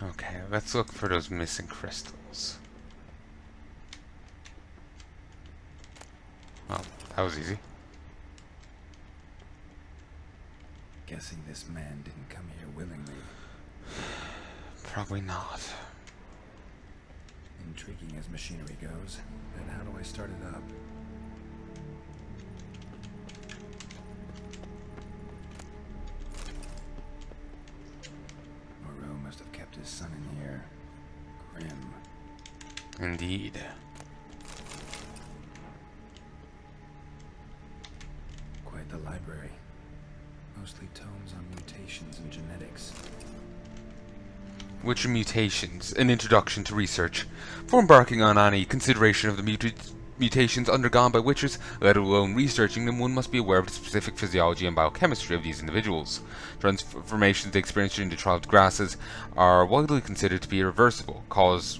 Okay, let's look for those missing crystals. Well, that was easy. Guessing this man didn't come here willingly. Probably not. Intriguing as machinery goes, then how do I start it up? Moreau must have kept his son in here. Grim. Indeed. Quite the library. Mostly tomes on mutations and genetics. Witcher Mutations, an introduction to research. Before embarking on any consideration of the mutations undergone by Witchers, let alone researching them, one must be aware of the specific physiology and biochemistry of these individuals. Transformations they experience during the trial of grasses are widely considered to be irreversible, cause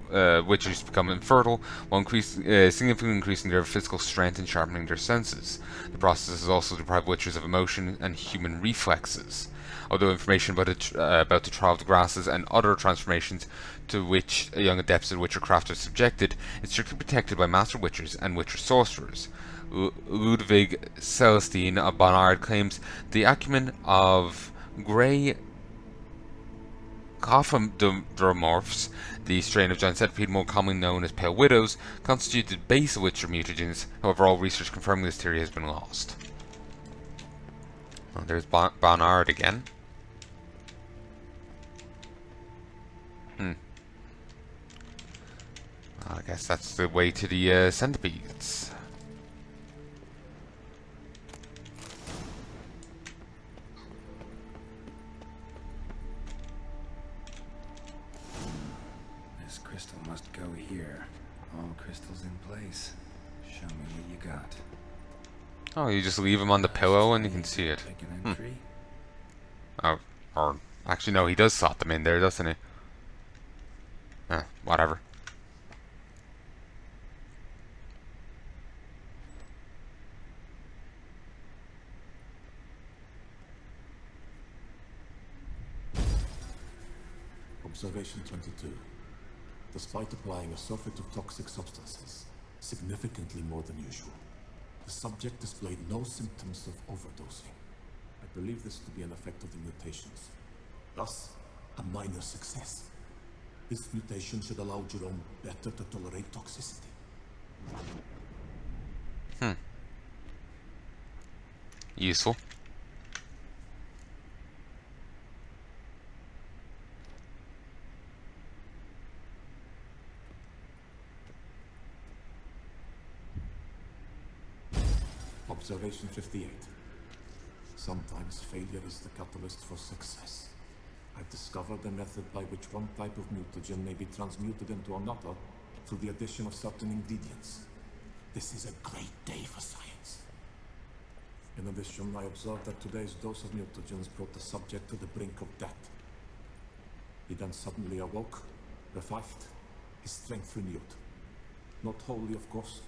Witchers to become infertile, while significantly increasing their physical strength and sharpening their senses. The process has also deprived Witchers of emotion and human reflexes. Although information about the trial of grasses and other transformations to which young adepts in Witchercraft are subjected is strictly protected by Master Witchers and Witcher Sorcerers. Ludwig Celestine of Bonnard claims the acumen of grey Cophodomorphs, the strain of giant centipede more commonly known as Pale Widows, constitute the base of Witcher mutagens. However, all research confirming this theory has been lost. Oh, there's Bonnard again. I guess that's the way to the centipedes. This crystal must go here. All crystals in place. Show me what you got. Oh, you just leave him on the pillow and you can see it. Take an entry. Oh, or actually no, he does slot them in there, doesn't he? Whatever. Observation 22. Despite applying a surfeit of toxic substances, significantly more than usual, the subject displayed no symptoms of overdosing. I believe this to be an effect of the mutations. Thus, a minor success. This mutation should allow Jerome better to tolerate toxicity. Useful. Observation 58. Sometimes failure is the catalyst for success. I've discovered a method by which one type of mutagen may be transmuted into another through the addition of certain ingredients. This is a great day for science. In addition, I observed that today's dose of mutagens brought the subject to the brink of death. He then suddenly awoke, revived, his strength renewed. Not wholly, of course,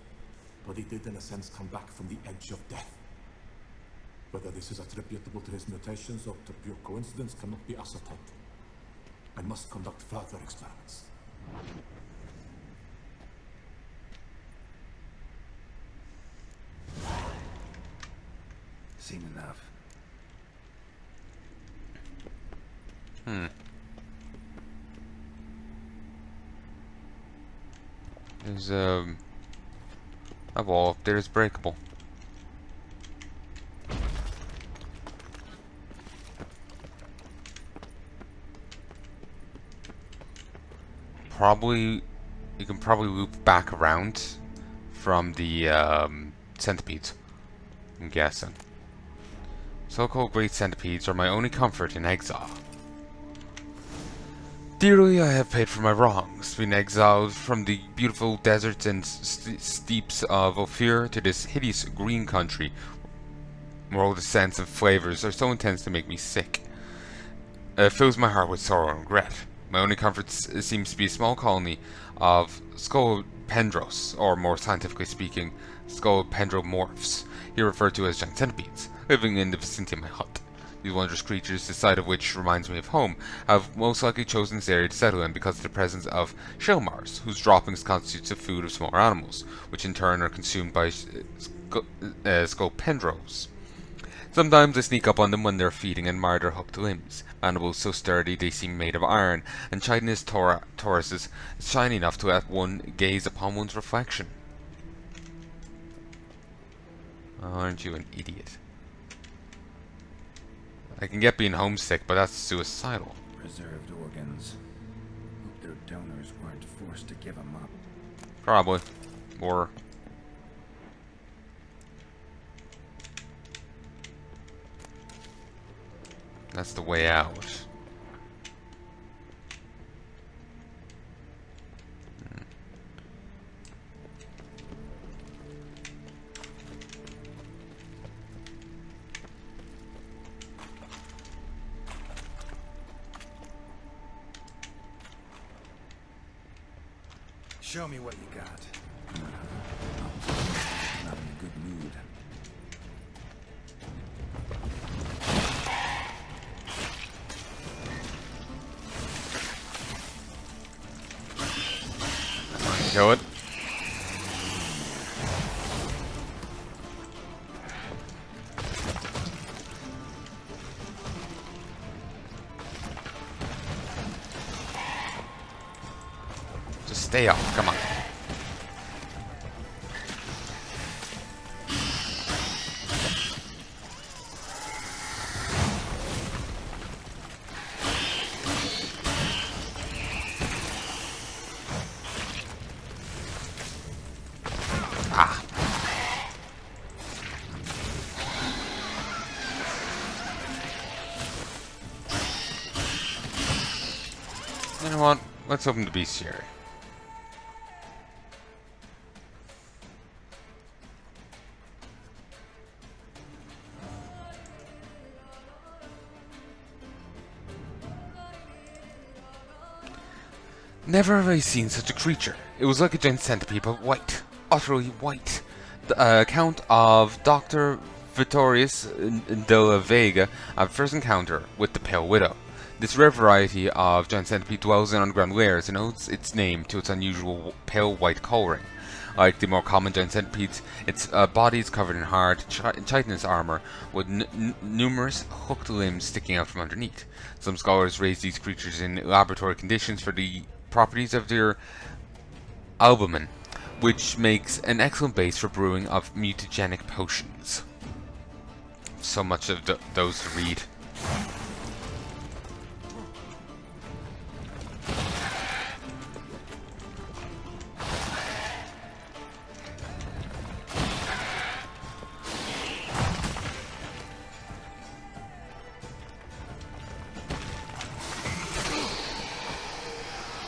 but he did in a sense come back from the edge of death. Whether this is attributable to his mutations or to pure coincidence cannot be ascertained. I must conduct further experiments. Seen enough. There's a wall up there is breakable. You can probably loop back around from the centipedes, I'm guessing. So-called great centipedes are my only comfort in exile. Dearly I have paid for my wrongs, being exiled from the beautiful deserts and steeps of Ophir to this hideous green country, where all the scents and flavors are so intense to make me sick. It fills my heart with sorrow and regret. My only comfort seems to be a small colony of Scoia'tael, or more scientifically speaking, Scoia'taelmorphs, here referred to as giant centipedes, living in the vicinity of my hut. These wondrous creatures, the sight of which reminds me of home, have most likely chosen this area to settle in because of the presence of shell mars, whose droppings constitute the food of smaller animals, which in turn are consumed by Scoia'taels. Sometimes they sneak up on them when they're feeding and mar their hooked limbs. Mandibles so sturdy they seem made of iron, and chitinous toruses shiny enough to let one gaze upon one's reflection. Aren't you an idiot? I can get being homesick, but that's suicidal. Preserved organs. Hope their donors weren't forced to give them up. Probably. Or... that's the way out. Show me what you got. Not in a good mood. Kill it. Just stay up, come on. Ah. You know what? Let's open the bestiary. Never have I seen such a creature. It was like a giant centipede, but white. Utterly white. The account of Dr. Vittorius de la Vega at first encounter with the Pale Widow. This rare variety of giant centipede dwells in underground layers and owes its name to its unusual pale white coloring. Like the more common giant centipedes, its body is covered in hard, chitinous armor with numerous hooked limbs sticking out from underneath. Some scholars raise these creatures in laboratory conditions for the properties of their albumin, which makes an excellent base for brewing of mutagenic potions. So much of those to read.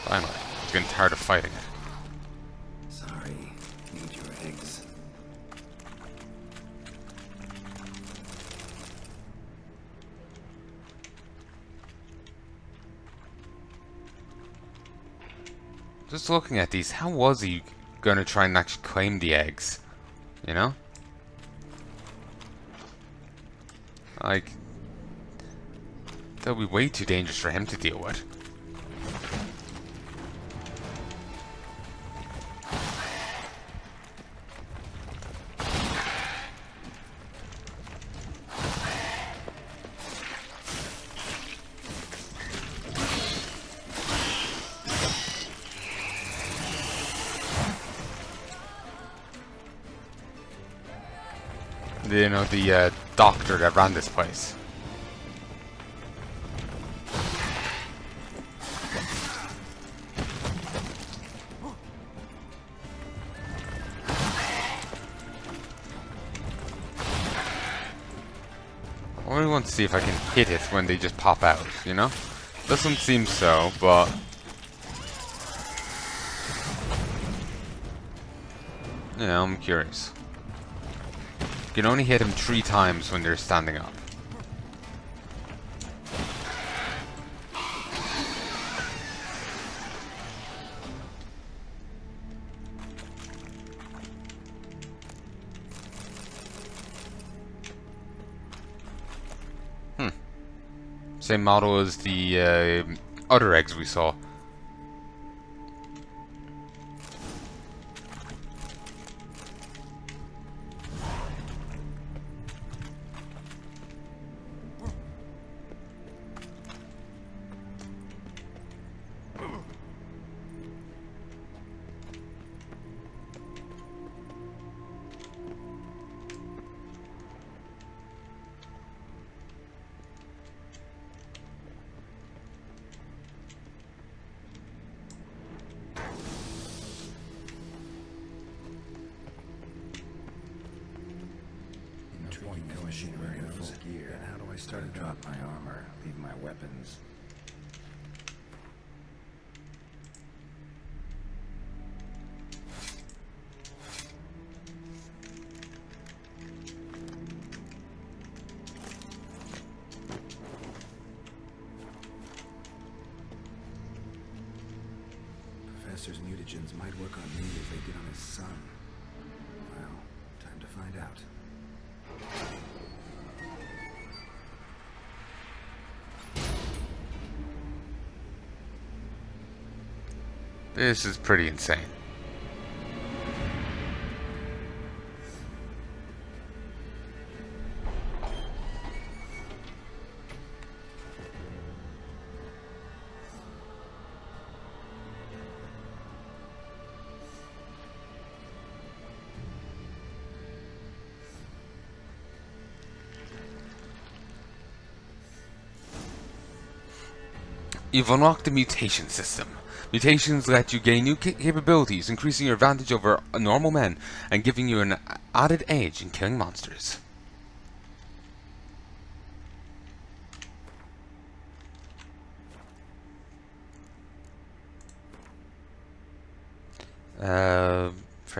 Finally, I'm getting tired of fighting it. Sorry. Need your eggs. Just looking at these, how was he gonna try and actually claim the eggs? You know? Like, that would be way too dangerous for him to deal with. You know, the doctor that ran this place. I really want to see if I can hit it when they just pop out, you know? Doesn't seem so, but... yeah, I'm curious. You can only hit him 3 times when they're standing up. Same model as the other eggs we saw. Wearing full gear. How do I start to drop my armor? Leave my weapons. Professor's mutagens might work on me as they did on his son. Well, time to find out. This is pretty insane. You've unlocked the mutation system. Mutations let you gain new capabilities, increasing your advantage over normal men and giving you an added edge in killing monsters. Press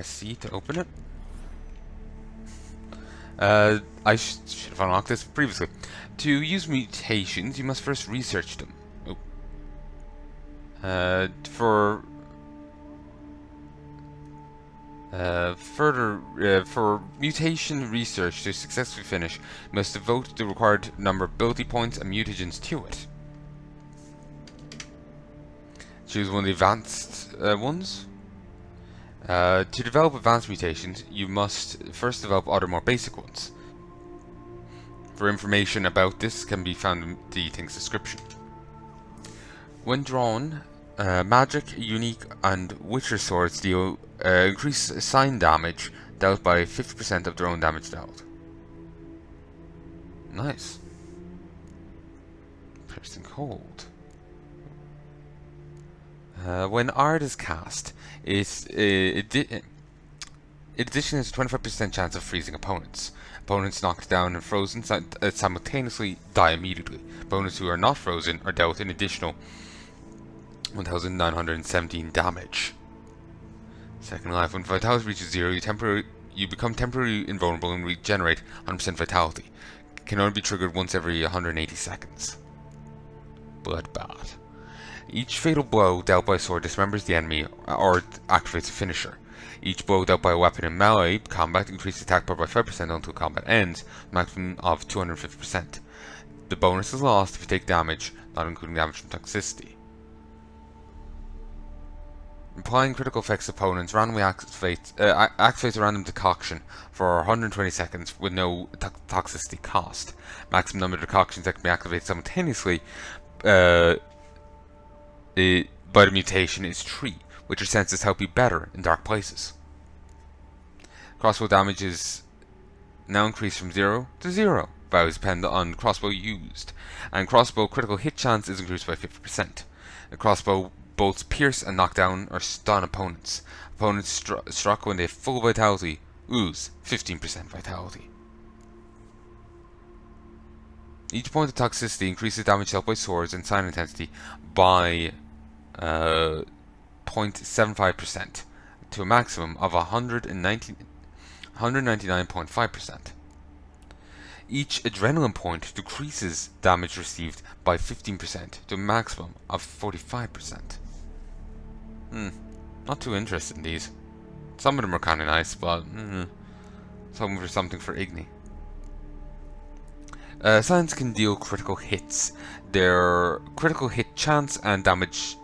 C to open it. I should have unlocked this previously. To use mutations, you must first research them. For mutation research to successfully finish, you must devote the required number of ability points and mutagens to it. Choose one of the advanced ones. To develop advanced mutations, you must first develop other more basic ones. For information about this can be found in the thing's description. When drawn, magic, unique, and witcher swords deal increased sign damage dealt by 50% of their own damage dealt. Nice. Piercing cold. When Ard is cast, in addition has a 25% chance of freezing opponents. Opponents knocked down and frozen simultaneously die immediately. Opponents who are not frozen are dealt an additional 1917 damage. Second life. When vitality reaches 0, you become temporarily invulnerable and regenerate 100% vitality. Can only be triggered once every 180 seconds. Bloodbath. Each fatal blow dealt by a sword dismembers the enemy or activates a finisher. Each blow dealt by a weapon in melee combat increases attack power by 5% until combat ends, maximum of 250%. The bonus is lost if you take damage, not including damage from toxicity. Applying critical effects to opponents randomly activates a random decoction for 120 seconds with no toxicity cost. Maximum number of decoctions that can be activated simultaneously by the mutation is 3, which your senses help you better in dark places. Crossbow damage is now increased from 0 to 0. Values depend on crossbow used, and crossbow critical hit chance is increased by 50%. The crossbow bolts pierce and knock down or stun opponents. Opponents struck when they have full vitality lose 15% vitality. Each point of toxicity increases damage dealt by swords and sign intensity by 0.75% to a maximum of 199.5%. Each adrenaline point decreases damage received by 15% to a maximum of 45%. Not too interested in these. Some of them are kind of nice, but some for something for Igni. Science can deal critical hits. Their critical hit chance and damage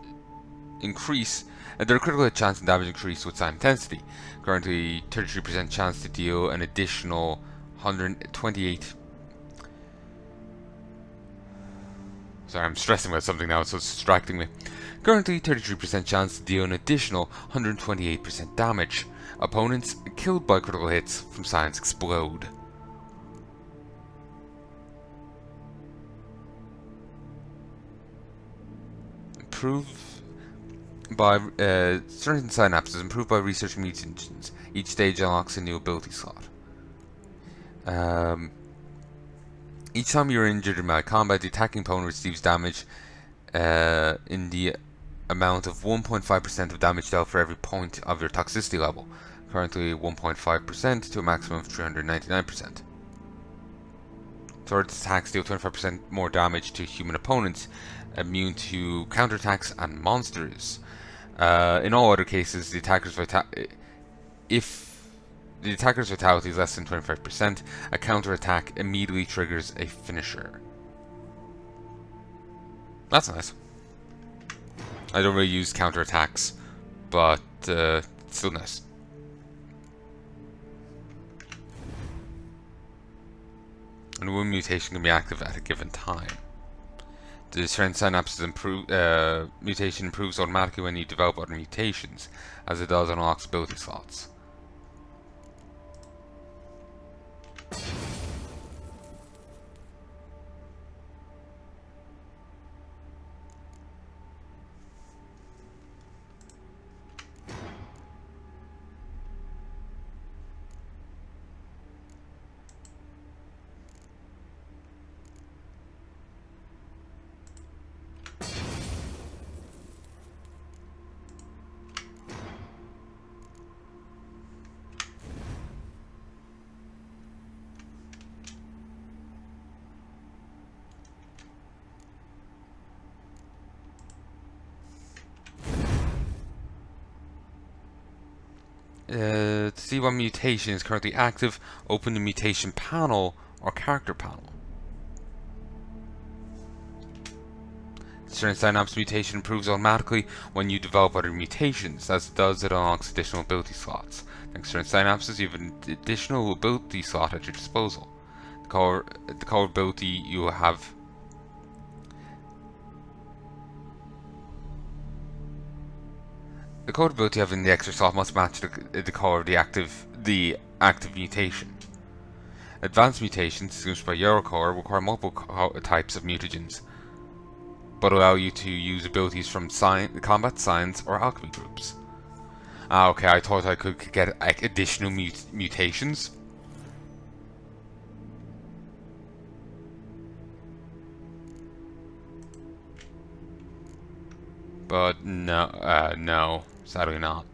increase. Their critical hit chance and damage increase with psi intensity. Currently, 33% chance to deal an additional 128. Sorry, I'm stressing about something now, so it's distracting me. Currently, 33% chance to deal an additional 128% damage. Opponents killed by critical hits from science explode. Improve by certain synapses. Improved by researching mutations. Each stage unlocks a new ability slot. Each time you're injured in melee combat, the attacking opponent receives damage in the amount of 1.5% of damage dealt for every point of your toxicity level. Currently 1.5% to a maximum of 399%. Sword attacks deal 25% more damage to human opponents, immune to counterattacks and monsters. In all other cases, the attacker's if the attacker's vitality is less than 25%, a counterattack immediately triggers a finisher. That's nice. I don't really use counterattacks, but it's still nice. And one mutation can be active at a given time. The certain synapses mutation improves automatically when you develop other mutations, as it does unlocks ability slots. To see what mutation is currently active, open the mutation panel or character panel. Certain synapse mutation improves automatically when you develop other mutations. As it does, it unlocks additional ability slots. Thanks to certain synapses, you have an additional ability slot at your disposal. The core ability you will have. The code ability you have in the extra slot must match the color of the active mutation. Advanced mutations, distinguished by yellow color, require multiple types of mutagens, but allow you to use abilities from combat, science, or alchemy groups. Ah, okay, I thought I could get additional mutations. But no, no, sadly not.